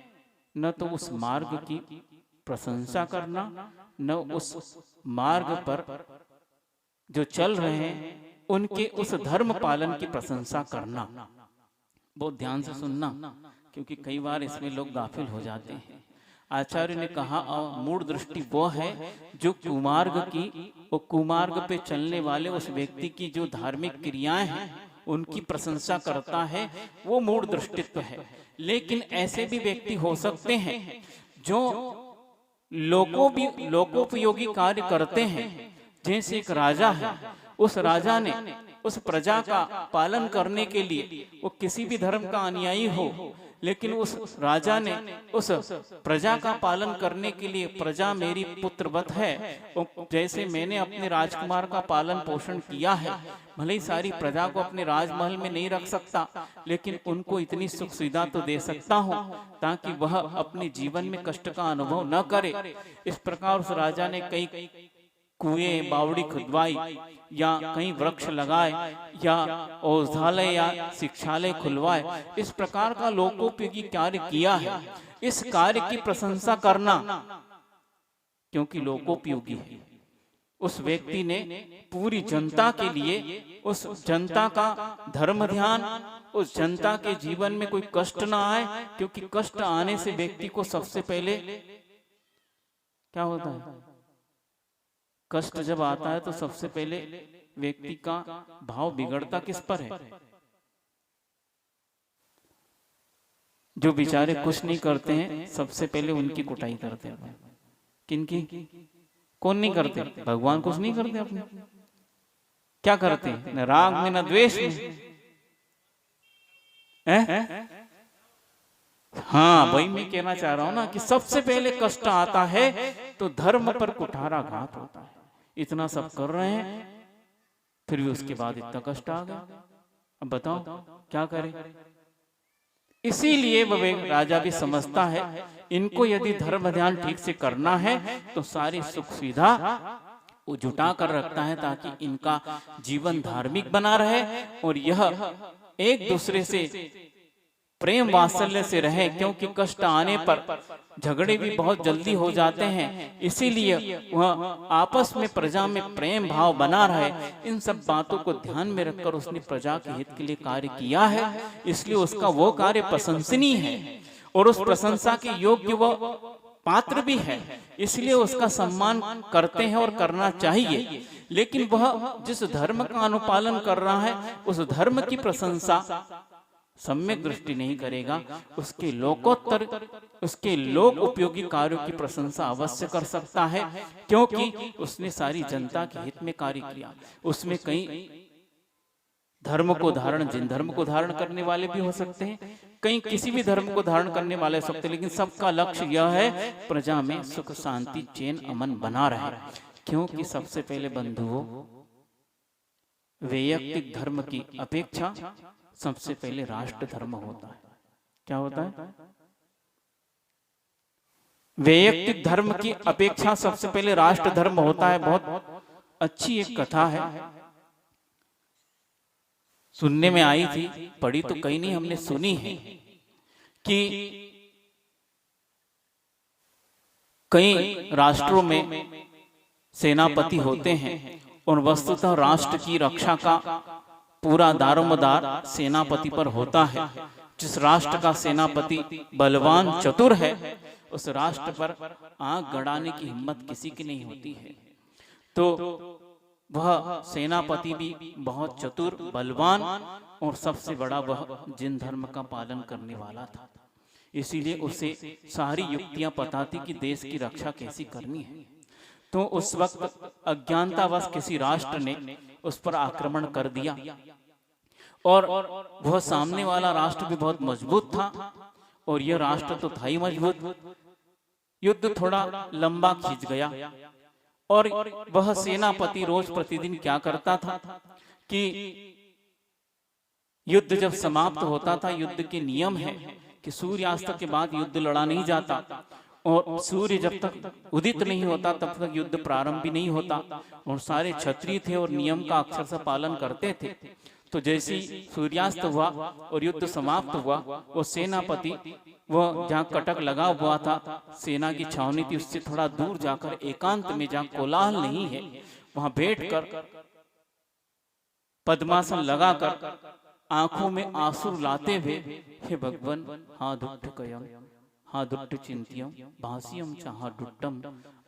न तो उस मार्ग की प्रशंसा करना, न उस मार्ग पर जो चल रहे हैं उनके उस धर्म पालन की प्रशंसा करना। बहुत ध्यान से सुनना, क्योंकि कई बार इसमें लोग गाफिल हो जाते हैं। आचार्य ने कहा मूढ़ दृष्टि वो है जो कुमार्ग की और कुमार्ग पे चलने वाले उस व्यक्ति की जो धार्मिक क्रियाएं हैं उनकी प्रशंसा करता है, वो मूढ़ दृष्टित्व है। लेकिन ऐसे भी व्यक्ति हो सकते हैं जो लोकोपयोगी कार्य करते हैं। जैसे एक राजा है, उस राजा ने उस प्रजा का पालन करने के लिए, वो किसी भी धर्म का अनुयायी हो, लेकिन उस राजा ने उस प्रजा का पालन करने के लिए, प्रजा मेरी पुत्रवत है, जैसे मैंने अपने राजकुमार का पालन पोषण किया है, भले ही सारी प्रजा को अपने राजमहल में नहीं रख सकता, लेकिन उनको इतनी सुख सुविधा तो दे सकता हूँ ताकि वह अपने जीवन में कष्ट का अनुभव न करे। इस प्रकार उस राजा ने कई कुएं बावड़ी खुदवाई, या कहीं वृक्ष लगाए, या औषधालय या शिक्षालय खुलवाए। इस प्रकार का लोकोपयोगी कार्य किया है। इस कार्य की प्रशंसा करना, क्योंकि लोकोपयोगी है, उस व्यक्ति ने पूरी जनता के लिए, उस जनता का धर्म ध्यान, उस जनता के जीवन में कोई कष्ट ना आए, क्योंकि कष्ट आने से व्यक्ति को सबसे पहले क्या होता है, कष्ट जब आता है तो सबसे पहले व्यक्ति का भाव बिगड़ता किस पर है? जो बेचारे कुछ नहीं करते हैं, सबसे पहले उनकी कुटाई करते हैं। किनकी? कौन नहीं करते? भगवान कुछ नहीं करते अपने। क्या करते हैं? न राग में न द्वेष में। हाँ, वही मैं कहना चाह रहा हूं ना कि सबसे पहले कष्ट आता है तो धर्म पर कुठाराघात होता है। इतना सब कर रहे हैं, फिर भी उसके बाद इतना कष्ट आ गया। अब बताओ क्या करें? इसीलिए वह राजा भी समझता है इनको यदि धर्म ध्यान ठीक से करना है तो सारी सुख सुविधा वो जुटा कर रखता है, ताकि इनका जीवन धार्मिक बना रहे और यह एक दूसरे से प्रेम वात्सल्य से रहे। क्योंकि कष्ट आने पर झगड़े भी बहुत जल्दी हो जाते हैं, इसीलिए वह आपस में प्रजा में प्रेम भाव बना रहे। इन सब बातों को ध्यान में रखकर उसने प्रजा के हित के लिए कार्य किया है, इसलिए उसका वो कार्य प्रशंसनीय है और उस प्रशंसा के योग्य वह पात्र भी है, इसलिए उसका सम्मान करते हैं और करना चाहिए। लेकिन वह जिस धर्म का अनुपालन कर रहा है उस धर्म की प्रशंसा सम्यक दृष्टि नहीं करेगा, उसके लोकोत्तर, उसके लोक उपयोगी कार्यों की प्रशंसा अवश्य कर सकता है, क्योंकि उसने सारी जनता के हित में कार्य किया। उसमें कई धर्म को धारण, जिन धर्म को धारण करने वाले भी हो सकते हैं, कहीं किसी भी धर्म को धारण करने वाले हो सकते हैं, लेकिन सबका लक्ष्य यह है प्रजा में सुख शांति चैन अमन बना रहे। क्योंकि सबसे पहले बंधुओं, वैयक्तिक धर्म की अपेक्षा सबसे पहले राष्ट्र धर्म होता है। क्या होता है? वैयक्तिक धर्म की अपेक्षा सबसे पहले राष्ट्र धर्म होता है। बहुत अच्छी एक कथा है, सुनने में आई थी, पढ़ी तो कहीं नहीं, हमने सुनी है कि कई राष्ट्रों में सेनापति होते हैं और वस्तुतः राष्ट्र की रक्षा का पूरा दारोमदार सेनापति पर होता है। जिस राष्ट्र का सेनापति बलवान चतुर है, उस राष्ट्र पर आंख गड़ाने की हिम्मत किसी की नहीं होती है। तो वह सेनापति भी बहुत चतुर, बलवान और सबसे बड़ा वह जिन धर्म का पालन करने वाला था। इसीलिए उसे सारी युक्तियां पता थी कि देश की रक्षा कैसी करनी है। तो उस वक्त अज्ञानतावश किसी राष्ट्र ने उस पर आक्रमण कर दिया और वह सामने वाला राष्ट्र भी बहुत मजबूत था और यह राष्ट्र तो था ही मजबूत। युद्ध थोड़ा लंबा खींच गया और वह सेनापति रोज प्रतिदिन क्या करता था कि युद्ध जब समाप्त होता था, युद्ध के नियम है कि सूर्यास्त के बाद युद्ध लड़ा नहीं जाता और सूर्य जब तक उदित नहीं होता तब तक युद्ध प्रारंभ भी नहीं होता। और सारे क्षत्रिय थे और नियम का अक्षर से पालन करते थे। तो जैसे ही सूर्यास्त हुआ और युद्ध समाप्त हुआ, वो सेनापति वह जहाँ कटक लगा हुआ था, सेना की छावनी थी, उससे थोड़ा दूर जाकर एकांत में जहाँ कोलाहल नहीं है, वहां बैठकर पद्मासन लगाकर आंखों में आंसू लाते हुए, हे भगवान, हाँ दुट्ठ कयम, हाँ दुट्ठ चिंतियम, भासियम चाहा दुट्टम,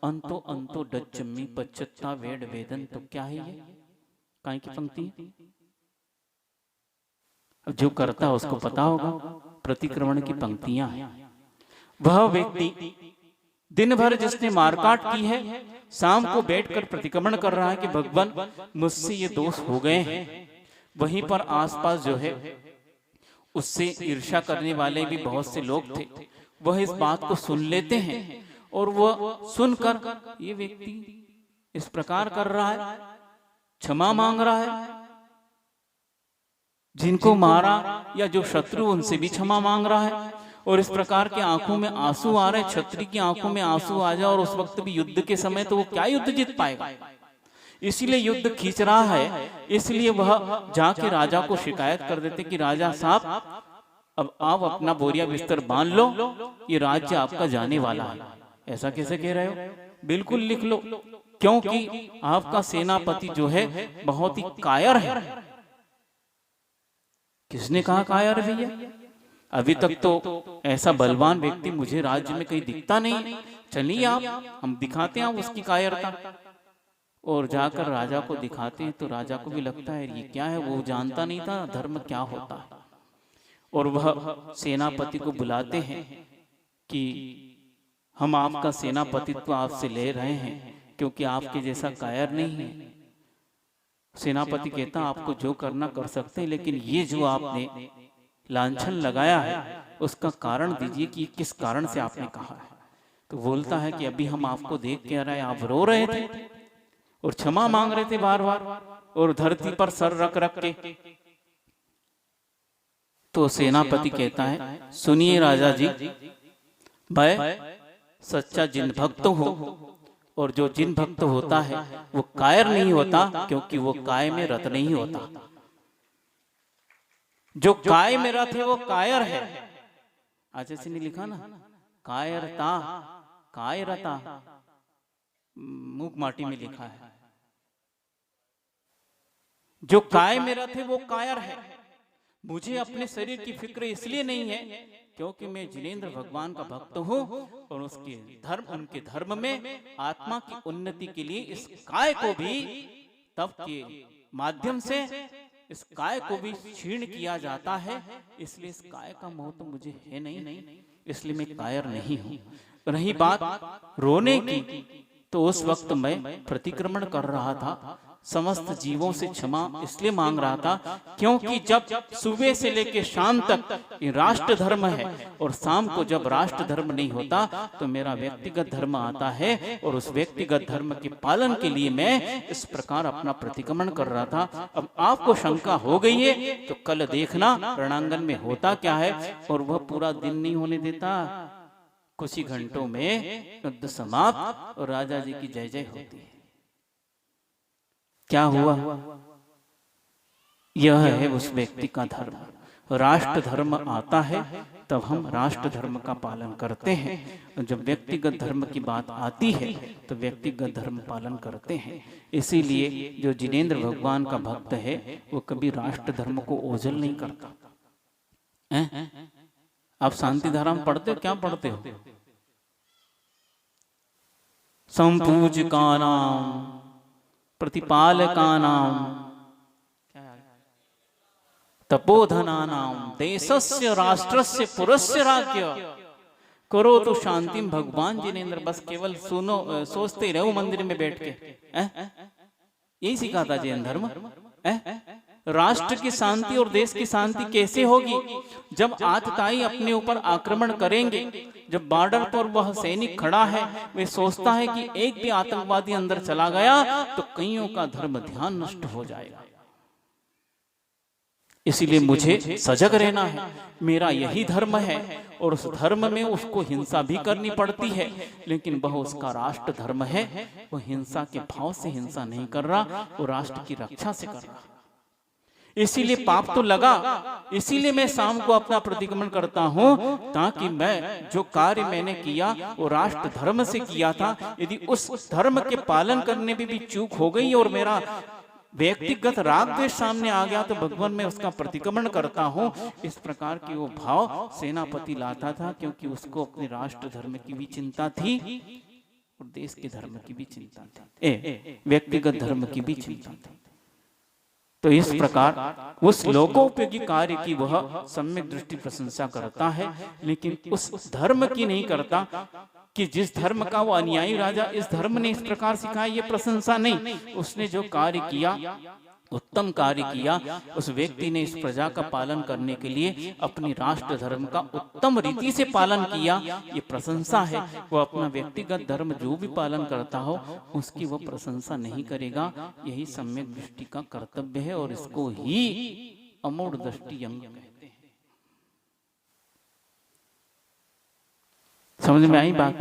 अंतो अंतो डच्चम्मी पच्चत्ता वेड वेदन। तो क्या है ये? काहे की पंक्ति? जो करता है उसको पता होगा, प्रतिक्रमण की पंक्तियां हैं। वह व्यक्ति दिन भर जिसने मारकाट की है, शाम को बैठकर प्रतिक्रमण कर रहा है कि भगवान मुझसे ये दोष हो गए हैं। वहीं पर आसपास जो है उससे ईर्ष्या करने वाले भी बहुत से लोग थे। वह इस बात को सुन लेते हैं और वह सुनकर ये व्यक्ति इस प्रकार कर रहा है, क्षमा मांग रहा है, जिनको मारा या जो शत्रु उनसे भी क्षमा मांग रहा है। और इस प्रकार के आंखों में आंसू आ रहे, क्षत्रिय की आंखों में आंसू आ जाए और उस वक्त भी युद्ध के समय, तो वो क्या युद्ध जीत पाएगा? इसलिए युद्ध खींच रहा है। इसलिए वह जाके राजा को शिकायत कर देते कि राजा साहब, अब आप अपना बोरिया बिस्तर बांध लो, ये राज्य आपका जाने वाला है। ऐसा कैसे कह रहे हो? बिल्कुल लिख लो, क्योंकि आपका सेनापति जो है बहुत ही कायर है। किसने कहा कायर भैया? अभी तक तो ऐसा बलवान व्यक्ति मुझे राज्य में कहीं दिखता नहीं। चलिए आप, हम दिखाते हैं उसकी कायरता। और जाकर राजा को दिखाते हैं तो राजा को भी लगता है ये क्या है, वो जानता नहीं था धर्म क्या होता है। और वह सेनापति को बुलाते हैं कि हम आपका सेनापतित्व आपसे ले रहे हैं क्योंकि आपके जैसा कायर नहीं है। सेनापति कहता आपको जो करना कर सकते हैं, लेकिन ये जो आपने लांछन लगाया है उसका कारण दीजिए कि किस कारण से आपने कहा है। तो बोलता है कि अभी हम आपको देख के आ रहे हैं, आप रो रहे थे और क्षमा मांग रहे थे बार बार और धरती पर सर रख रख के। तो सेनापति कहता है सुनिए राजा जी, मैं सच्चा जिन भक्त हो और जो जिन भक्त होता है वो कायर नहीं होता, क्योंकि वो काय में रत नहीं होता। जो काय में रत है वो कायर है। आज ऐसे नहीं लिखा ना, कायरता, कायरता मूक माटी में लिखा है। जो काय में रत है वो कायर है। मुझे अपने शरीर की फिक्र इसलिए नहीं है क्योंकि मैं जिनेंद्र भगवान का भक्त हूँ और उसके धर्म, उनके धर्म में आत्मा की उन्नति के लिए इस काय को भी तप के माध्यम से इस काय को भी क्षीण किया जाता है। इसलिए इस काय का मोह तो मुझे है नहीं, इसलिए मैं कायर नहीं हूँ। रही बात रोने की, तो उस वक्त मैं प्रतिक्रमण कर रहा था, समस्त जीवों से क्षमा इसलिए मांग रहा था क्योंकि जब सुबह से लेकर शाम तक ये राष्ट्र धर्म है और शाम को जब राष्ट्र धर्म नहीं होता तो मेरा व्यक्तिगत धर्म आता है, और उस व्यक्तिगत धर्म के पालन के लिए मैं इस प्रकार अपना प्रतिक्रमण कर रहा था। अब आपको शंका हो गई है तो कल देखना रणांगण में होता क्या है, और वह पूरा दिन नहीं होने देता, कुछ ही घंटों में युद्ध समाप्त और राजा जी की जय जय होती है। क्या हुआ? यह है उस व्यक्ति का धर्म। राष्ट्र धर्म आता है तब हम राष्ट्र धर्म का पालन करते हैं, जब व्यक्तिगत धर्म की बात आती है तो व्यक्तिगत धर्म पालन करते हैं। इसीलिए जो जिनेंद्र भगवान का भक्त है वो कभी राष्ट्र धर्म को ओझल नहीं करता है? आप शांति धारा में पढ़ते हो? क्या पढ़ते हो? संपूजका नाम प्रतिपालका नाम तपोधना नाम देशस्य राष्ट्रस्य पुरस्य राज्य करो तो शांति। भगवान जिनेंद्र बस केवल सुनो, सोचते रहो मंदिर में बैठ के, यही सिखाता जैन धर्म। राष्ट्र की शांति और देश की शांति कैसे होगी? जब आतताई अपने ऊपर आक्रमण करेंगे, जब बॉर्डर पर वह सैनिक खड़ा है, वे सोचता है कि एक भी आतंकवादी अंदर चला गया तो कईयों का धर्म ध्यान नष्ट हो जाएगा। इसीलिए मुझे सजग रहना है, मेरा यही धर्म है, और उस धर्म में उसको हिंसा भी करनी पड़ती है, लेकिन वह उसका राष्ट्र धर्म है। वह हिंसा के भाव से हिंसा नहीं कर रहा, वो राष्ट्र की रक्षा से कर रहा। इसीलिए पाप तो लगा, इसीलिए मैं शाम को अपना प्रतिक्रमण करता हूं, ताकि मैं जो कार्य मैंने किया वो राष्ट्र धर्म से किया था। यदि उस धर्म के पालन करने में भी चूक हो गई और मेरा व्यक्तिगत राग द्वेष सामने आ गया तो भगवान मैं उसका प्रतिक्रमण करता हूं। इस प्रकार की वो भाव सेनापति लाता था, क्योंकि उसको अपने राष्ट्र धर्म की भी चिंता थी और देश के धर्म की भी चिंता थी, व्यक्तिगत धर्म की भी चिंता थी। तो इस प्रकार उस लोकोपयोगी कार्य की वह सम्यक दृष्टि प्रशंसा करता है, लेकिन उस धर्म की नहीं करता कि जिस धर्म का वो अनुयायी राजा, इस धर्म ने इस प्रकार सिखाया, ये प्रशंसा नहीं। उसने जो कार्य किया, उत्तम कार्य किया, उस व्यक्ति ने इस प्रजा का पालन करने के लिए अपनी राष्ट्र धर्म का उत्तम रीति से पालन किया, ये प्रशंसा है। वो अपना व्यक्तिगत धर्म जो भी पालन करता हो उसकी वो प्रशंसा नहीं करेगा। यही सम्यक दृष्टि का कर्तव्य है, और इसको ही अमूढ़ दृष्टि अंग कहते हैं। समझ में आई बात?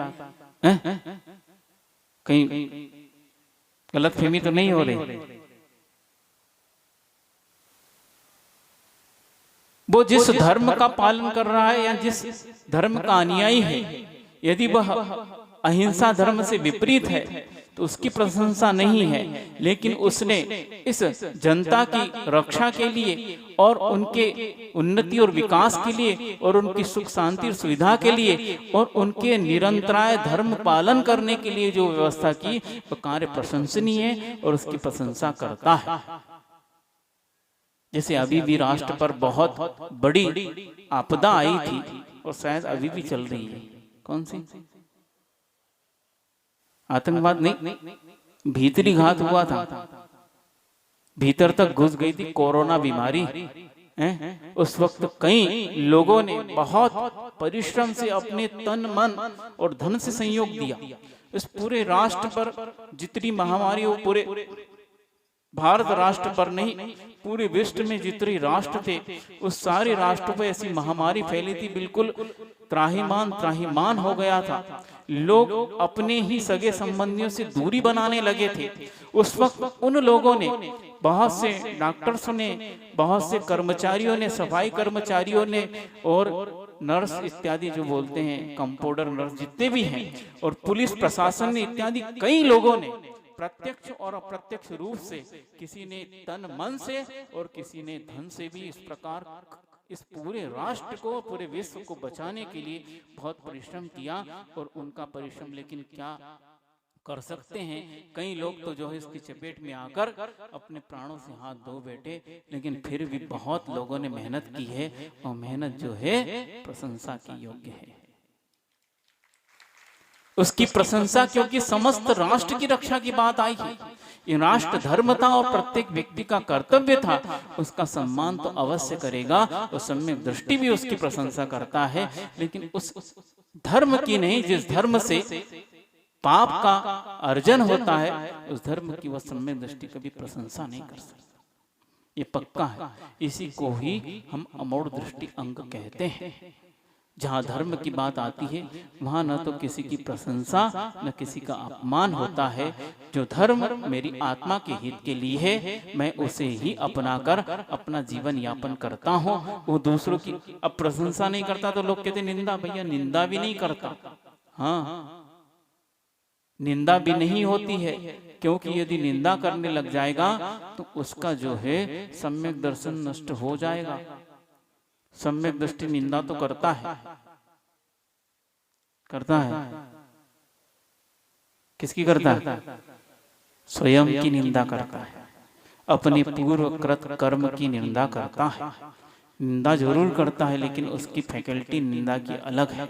कहीं गलत फहमी तो नहीं हो रही? वो जिस धर्म का पालन कर रहा है या जिस धर्म का अनुयायी है, यदि वह अहिंसा धर्म से विपरीत है तो उसकी प्रशंसा नहीं है, लेकिन उसने इस जनता की रक्षा के लिए और उनके उन्नति और विकास के लिए और उनकी सुख शांति और सुविधा के लिए और उनके निरंतराय धर्म पालन करने के लिए जो व्यवस्था की, वह कार्य प्रशंसनीय है और उसकी प्रशंसा करता है। जैसे अभी भी राष्ट्र पर बहुत बड़ी आपदा आई थी और शायद अभी भी चल रही है। कौन सी? आतंकवाद नहीं, भीतरी घात हुआ था, भीतर तक घुस गई थी कोरोना बीमारी। उस वक्त कई लोगों ने बहुत परिश्रम से अपने तन मन और धन से सहयोग दिया। इस पूरे राष्ट्र पर जितनी महामारी, वो पूरे भारत राष्ट्र पर नहीं, पूरे विश्व में जितने राष्ट्र थे उस सारे राष्ट्र पर ऐसी महामारी फैली थी, बिल्कुल त्राहिमाम हो गया था। लोग अपने ही सगे संबंधियों से दूरी बनाने लगे थे। उस वक्त उन लोगों ने, बहुत से डॉक्टर्स ने, बहुत से कर्मचारियों ने, सफाई कर्मचारियों ने और नर्स इत्यादि जो बोलते हैं, कंपाउंडर नर्स जितने भी हैं, और पुलिस प्रशासन ने इत्यादि कई लोगों ने प्रत्यक्ष और अप्रत्यक्ष रूप से, किसी ने तन मन से और किसी ने धन से भी इस प्रकार इस पूरे राष्ट्र को, पूरे विश्व को बचाने के लिए बहुत परिश्रम किया। और उनका परिश्रम, लेकिन क्या कर सकते हैं, कई लोग तो जो है इसकी चपेट में आकर अपने प्राणों से हाथ धो बैठे, लेकिन फिर भी बहुत लोगों ने मेहनत की है और मेहनत जो है प्रशंसा की योग्य है। उसकी प्रशंसा, क्योंकि समस्त राष्ट्र की रक्षा की बात आई है। ये राष्ट्र धर्म था और प्रत्येक व्यक्ति का कर्तव्य था, उसका सम्मान तो अवश्य करेगा, और सम्यक दृष्टि भी उसकी प्रशंसा करता है, लेकिन उस धर्म की नहीं जिस धर्म से पाप का अर्जन होता है, उस धर्म की वह सम्यक दृष्टि कभी प्रशंसा नहीं कर सकता। ये पक्का है। इसी को ही हम अमूढ़ दृष्टि अंग कहते हैं। जहाँ धर्म की बात आती है वहाँ न तो किसी की प्रशंसा न किसी का अपमान होता है। जो धर्म मेरी आत्मा के हित के लिए है, मैं उसे ही अपनाकर अपना जीवन यापन करता हूँ। वो दूसरों की अब प्रशंसा नहीं करता तो लोग कहते निंदा, भैया निंदा भी नहीं करता। हाँ, निंदा भी नहीं होती है, क्योंकि यदि निंदा करने लग जाएगा तो उसका जो है सम्यक दर्शन नष्ट हो जाएगा। सम्यक दृष्टि निंदा तो करता है, करता है। किसकी करता है? स्वयं की निंदा करता है, अपने पूर्वकृत कर्म की निंदा करता है। निंदा जरूर करता है, लेकिन उसकी फैकल्टी निंदा की अलग है।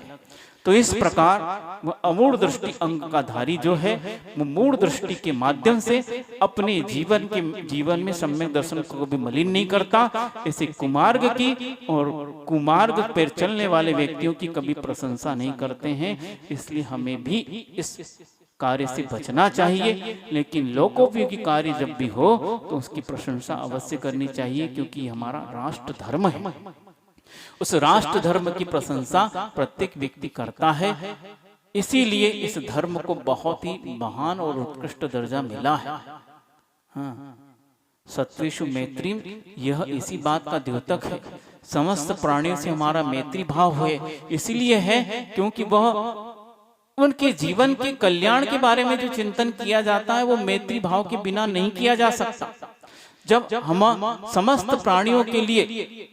तो इस प्रकार वह अमूढ़ दृष्टि अंग का धारी जो है, वो मूढ़ दृष्टि के माध्यम से अपने जीवन में सम्यक दर्शन को भी मलिन नहीं करता। इसे कुमार्ग की और कुमार्ग पर चलने वाले व्यक्तियों की कभी प्रशंसा नहीं करते हैं। इसलिए हमें भी इस कार्य से बचना चाहिए, लेकिन लोकोपयोगी कार्य जब भी हो तो उसकी प्रशंसा अवश्य करनी चाहिए, क्योंकि हमारा राष्ट्र धर्म है। उस राष्ट्र धर्म की प्रशंसा प्रत्येक व्यक्ति करता है। इसीलिए इस धर्म को बहुत ही महान और उत्कृष्ट दर्जा मिला है। हाँ, सत्वेषु मैत्री, यह इसी बात का द्योतक है। समस्त प्राणियों से हमारा मैत्री भाव है, इसीलिए है क्योंकि वह उनके जीवन के कल्याण के बारे में जो चिंतन किया जाता है वो मैत्री भाव के बिना नहीं किया जा सकता। जब हम समस्त प्राणियों के लिए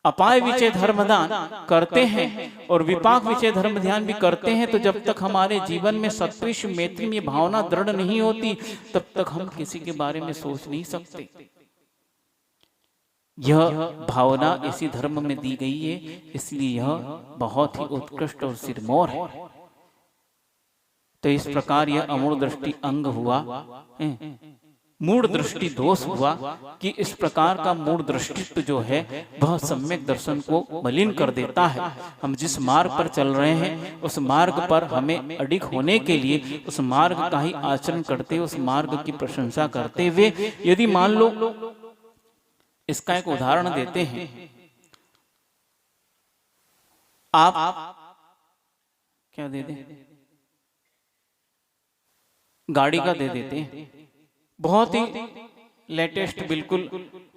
अपाय विचय धर्मदान करते हैं और विपाक विचय धर्म ध्यान भी करते हैं, तो जब तक हमारे जीवन में सत्वेष मैत्री में भावना दृढ़ नहीं होती, तब तक हम किसी के बारे में सोच नहीं सकते। यह भावना इसी धर्म में दी गई है, इसलिए यह बहुत ही उत्कृष्ट और सिरमौर है। तो इस प्रकार यह अमूढ़ दृष्टि अंग हुआ। मूढ़ दृष्टि दोष हुआ कि इस प्रकार का मूढ़ दृष्टित्व जो है वह सम्यक दर्शन को मलिन कर देता है। हम जिस मार्ग पर चल रहे हैं उस मार्ग पर हमें अडिग होने के लिए उस मार्ग का ही आचरण करते, उस मार्ग की प्रशंसा करते हुए, यदि मान लो, इसका एक उदाहरण देते हैं। आप क्या दे दें? गाड़ी का दे देते हैं, बहुत ही लेटेस्ट बिल्कुल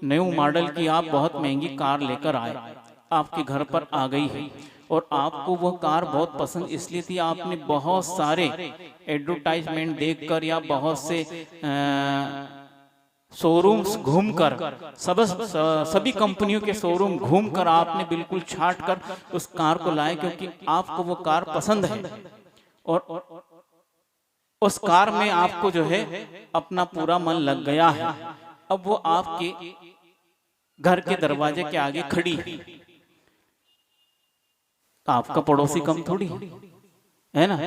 न्यू मॉडल की आप बहुत महंगी कार लेकर आए, आपके घर पर आ गई है और आपको वह कार बहुत पसंद इसलिए थी, आपने बहुत सारे एडवर्टाइजमेंट देखकर या बहुत से शोरूम्स घूमकर, सभी कंपनियों के शोरूम घूमकर आपने बिल्कुल छाट कर उस कार को लाए, क्योंकि आपको वो कार पसंद है और उस कार में आपको जो है अपना पूरा मन लग गया है। अब वो आपके घर के दरवाजे के आगे खड़ी है, तो आपका पड़ोसी कम थोड़ी है ना।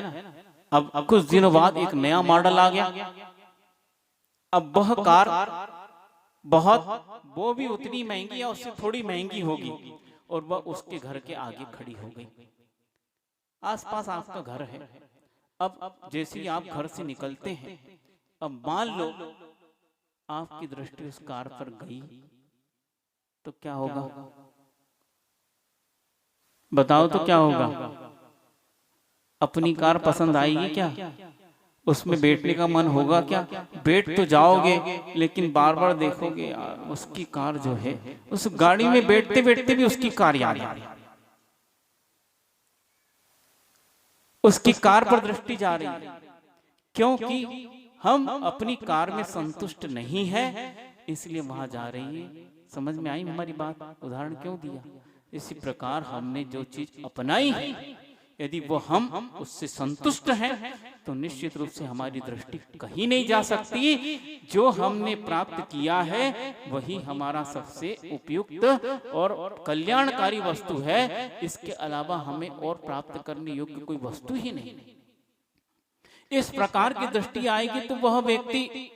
अब कुछ दिनों बाद एक नया मॉडल आ गया, अब वह कार बहुत, वो भी उतनी महंगी या उससे थोड़ी महंगी होगी और वह उसके घर के आगे खड़ी हो गई। आसपास आपका घर है। अब जैसे ही आप घर से निकलते हैं, अब मान लो आपकी दृष्टि उस कार पर गई, तो क्या होगा? बताओ तो क्या होगा? अपनी कार पसंद आएगी क्या? उसमें बैठने का मन होगा क्या? बैठ तो जाओगे, लेकिन बार बार देखोगे यार उसकी कार जो है, उस गाड़ी में बैठते बैठते भी उसकी कार याद आ रही, उसकी कार पर दृष्टि जा रही है, क्योंकि हम अपनी कार में संतुष्ट नहीं है, इसलिए वहां जा रही है। समझ में आई हमारी बात? उदाहरण क्यों दिया? इसी प्रकार हमने जो चीज अपनाई है, यदि वो हम उससे संतुष्ट हैं, तो निश्चित रूप से हमारी दृष्टि कहीं नहीं जा सकती। जो हमने प्राप्त किया है वही हमारा सबसे उपयुक्त और कल्याणकारी वस्तु है। इसके अलावा हमें और प्राप्त करने योग्य कोई वस्तु ही नहीं। इस प्रकार की दृष्टि आएगी तो वह व्यक्ति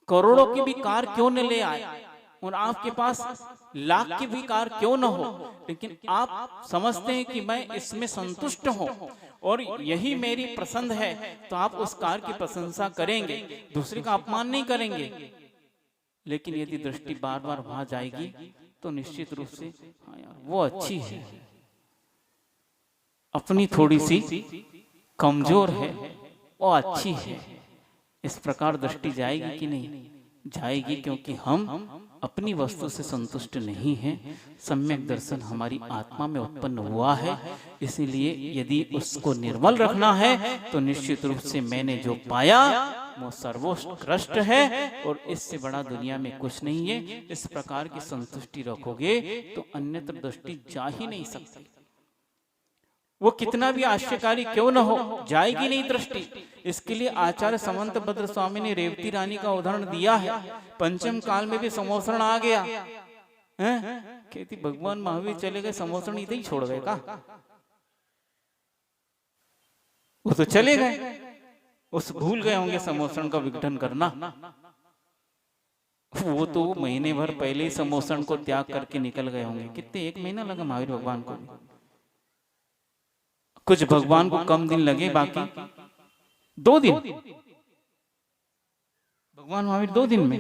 करोड़ों की भी कार क्यों न ले आए और आपके पास लाख की भी कार क्यों न हो, लेकिन आप समझते हैं कि मैं इसमें संतुष्ट हूं और यही मेरी पसंद है, तो आप उस कार की प्रशंसा करेंगे, दूसरे का अपमान नहीं करेंगे। लेकिन यदि दृष्टि बार बार वहां जाएगी तो निश्चित रूप से हाँ यार वो अच्छी है, अपनी थोड़ी सी कमजोर है, वो अच्छी है, इस प्रकार दृष्टि जाएगी कि नहीं जाएगी, क्योंकि हम अपनी वस्तु से संतुष्ट नहीं हैं। सम्यक दर्शन हमारी आत्मा में उत्पन्न हुआ है, इसीलिए यदि उसको निर्मल रखना है तो निश्चित रूप से मैंने जो पाया वो सर्वोत्कृष्ट है और इससे बड़ा दुनिया में कुछ नहीं है। इस प्रकार की संतुष्टि रखोगे तो अन्यत्र दृष्टि जा ही नहीं सकती, वो कितना भी आश्चर्यकारी क्यों न हो, जाएगी नहीं दृष्टि। इसके लिए आचार्य समंत भद्र स्वामी ने रेवती रानी का उदाहरण दिया है। पंचम काल में भी समोसरण आ गया है, कहती भगवान महावीर चले गए, समोसरण इधर ही छोड़ गए का, वो तो चले गए, उस भूल गए होंगे समोसरण का विघटन करना। वो तो महीने भर पहले ही समोसरण को त्याग करके निकल गए होंगे। कितने 1 महीना लगा महावीर भगवान को, कुछ भगवान को कम दिन लगे, बाकी 2 दिन, भगवान महावीर 2 दिन में,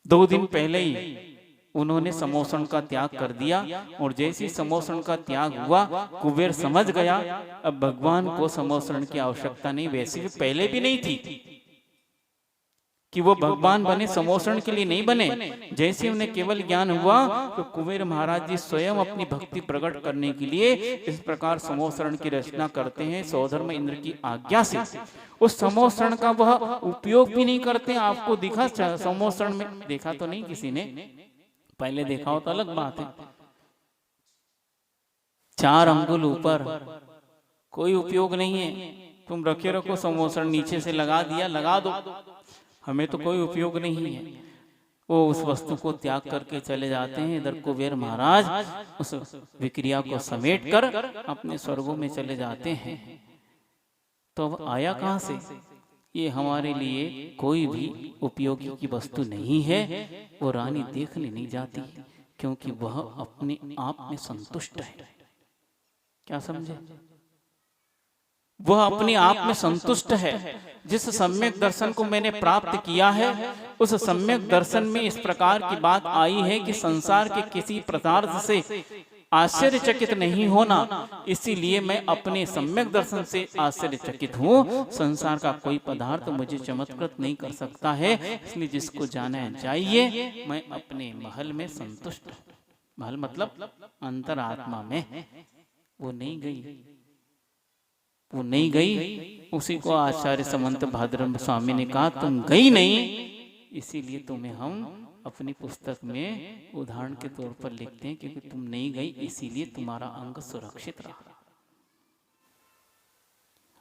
2 दिन पहले ही उन्होंने समोसण का त्याग कर दिया। और जैसे ही समोसण का त्याग हुआ, कुबेर समझ गया अब भगवान को समोसण की आवश्यकता नहीं, वैसे भी पहले भी नहीं थी कि वो भगवान बने, समोसण के लिए नहीं बने। जैसे उन्हें केवल ज्ञान हुआ तो कुबेर महाराज जी स्वयं अपनी भक्ति प्रकट करने के लिए इस प्रकार समोसण की रचना करते हैं सौधर्म इंद्र की आज्ञा से। उस समोसण का वह उपयोग भी नहीं करते। आपको दिखा समोसण में, देखा तो नहीं किसी ने, पहले देखा हो तो अलग बात है, 4 अंगुल ऊपर, कोई उपयोग नहीं है। तुम रखे रखो समोसण, नीचे से लगा दिया, लगा दो, हमें तो कोई उपयोग नहीं है। वो उस वस्तु को त्याग करके चले जाते हैं। इधर कुबेर महाराज उस विक्रिया को समेट कर अपने स्वर्गों में चले जाते हैं। तो अब आया कहां से? ये हमारे लिए कोई भी उपयोगी की वस्तु नहीं है। वो रानी देखने नहीं जाती क्योंकि वह अपने आप में संतुष्ट है। क्या समझे? वह अपने आप में संतुष्ट है। जिस सम्यक दर्शन को मैंने प्राप्त किया है, उस सम्यक दर्शन में इस प्रकार की बात आई है कि संसार के किसी पदार्थ से आश्चर्यचकित नहीं होना। इसीलिए मैं अपने सम्यक दर्शन से आश्चर्यचकित हूँ। संसार का कोई पदार्थ मुझे चमत्कृत नहीं कर सकता है। इसलिए जिसको जाना चाहिए, मैं अपने महल में संतुष्ट। महल मतलब अंतरात्मा में। वो नहीं गई, वो नहीं गई। उसी को आचार्य समंत भाद्रम स्वामी ने कहा, तुम गई नहीं, इसीलिए तुम्हें हम अपनी पुस्तक में उदाहरण के तौर पर लिखते हैं, क्योंकि तुम नहीं गई इसीलिए तुम्हारा अंग सुरक्षित रहा।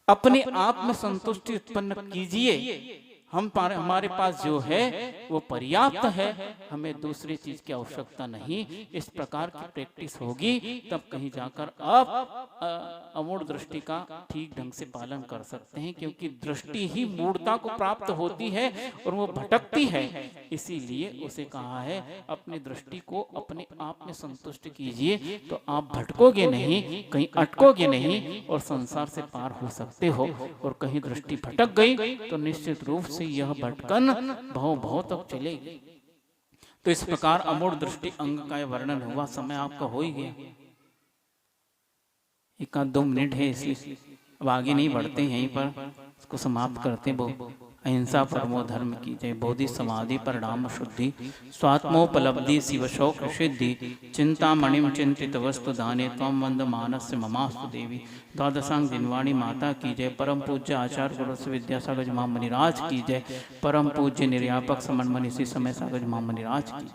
अपने आप में संतुष्टि उत्पन्न कीजिए। हमारे पास जो है वो पर्याप्त है, हमें दूसरी चीज की आवश्यकता नहीं। इस प्रकार की प्रैक्टिस होगी तब कहीं जाकर आप अमूढ़ दृष्टि का ठीक ढंग से पालन कर सकते हैं, क्योंकि दृष्टि ही मूढ़ता को प्राप्त होती है और वो भटकती है। इसीलिए उसे कहा है अपनी दृष्टि को अपने आप में संतुष्ट कीजिए, तो आप भटकोगे नहीं, कहीं अटकोगे नहीं और संसार से पार हो सकते हो। और कहीं दृष्टि भटक गई तो निश्चित रूप से यह भटकन भव तक चलेगी। तो इस प्रकार अमूढ़ दृष्टि अंग का वर्णन हुआ। समय आपका हो ही गया, 1-2 मिनट है, इसलिए अब आगे नहीं बढ़ते, यहीं पर इसको समाप्त करते। वो अहिंसा परमो धर्म की जय। बोधि समाधि परिणाम शुद्धि, स्वात्मोपलब्धि शिव शौक सिद्धि, चिंतामणिम चिंतित वस्तु दाने, त्वं वंद मानस्य ममास्तु देवी। द्वादशांग दिनवाणी माता की जय। परम पूज्य आचार्य गुरु विद्यासागर महामुनिराज की जय। परम पूज्य निर्यापक समन्वय इसी समय सागर महामुनिराज की।